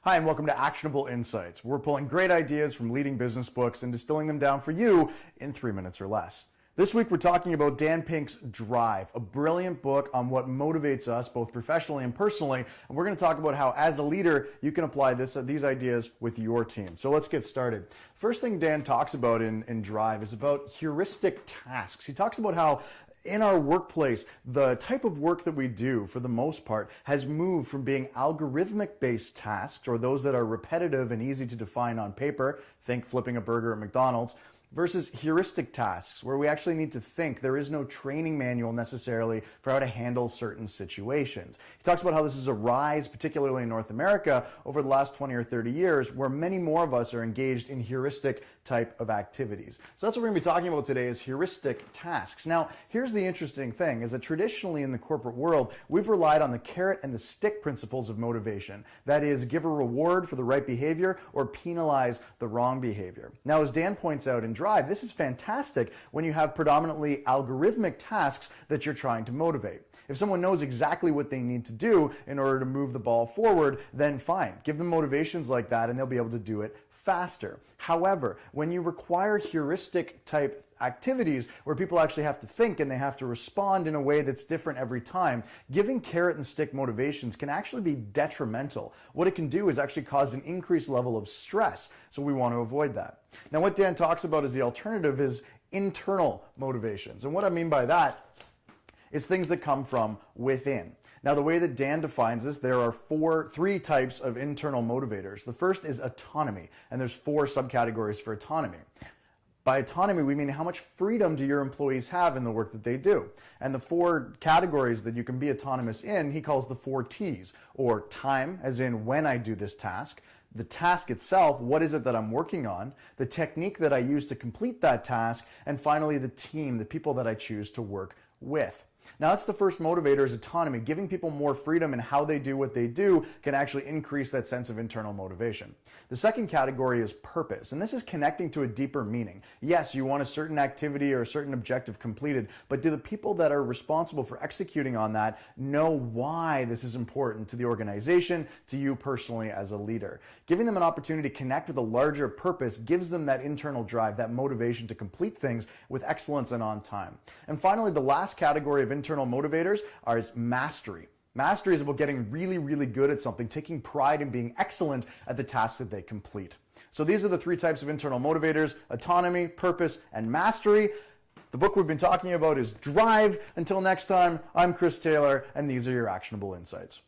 Hi, and welcome to Actionable Insights. We're pulling great ideas from leading business books and distilling them down for you in 3 minutes or less. This week, we're talking about Dan Pink's Drive, a brilliant book on what motivates us both professionally and personally. And we're going to talk about how, as a leader, you can apply these ideas with your team. So let's get started. First thing Dan talks about in Drive is about heuristic tasks. He talks about how in our workplace, the type of work that we do, for the most part, has moved from being algorithmic-based tasks, or those that are repetitive and easy to define on paper, think flipping a burger at McDonald's, versus heuristic tasks, where we actually need to think. There is no training manual necessarily for how to handle certain situations. He talks about how this is a rise, particularly in North America, over the last 20 or 30 years, where many more of us are engaged in heuristic type of activities. So that's what we're going to be talking about today, is heuristic tasks. Now, here's the interesting thing, is that traditionally in the corporate world, we've relied on the carrot and the stick principles of motivation. That is, give a reward for the right behavior or penalize the wrong behavior. Now, as Dan points out in Drive, this is fantastic when you have predominantly algorithmic tasks that you're trying to motivate. If someone knows exactly what they need to do in order to move the ball forward, then fine. Give them motivations like that and they'll be able to do it faster. However, when you require heuristic type activities where people actually have to think and they have to respond in a way that's different every time, giving carrot and stick motivations can actually be detrimental. What it can do is actually cause an increased level of stress, so we want to avoid that. Now, what Dan talks about as the alternative is internal motivations. And what I mean by that is things that come from within. Now, the way that Dan defines this, there are three types of internal motivators. The first is autonomy, and there's 4 subcategories for autonomy. By autonomy, we mean how much freedom do your employees have in the work that they do? And the 4 categories that you can be autonomous in, he calls the 4 T's, or time, as in when I do this task, the task itself, what is it that I'm working on, the technique that I use to complete that task, and finally the team, the people that I choose to work with. Now, that's the first motivator, is autonomy. Giving people more freedom in how they do what they do can actually increase that sense of internal motivation. The second category is purpose, and this is connecting to a deeper meaning. Yes, you want a certain activity or a certain objective completed, but do the people that are responsible for executing on that know why this is important to the organization, to you personally as a leader? Giving them an opportunity to connect with a larger purpose gives them that internal drive, that motivation to complete things with excellence and on time. And finally, the last category of internal motivators is mastery. Mastery is about getting really, really good at something, taking pride in being excellent at the tasks that they complete. So these are the 3 types of internal motivators: autonomy, purpose, and mastery. The book we've been talking about is Drive. Until next time, I'm Chris Taylor, and these are your Actionable Insights.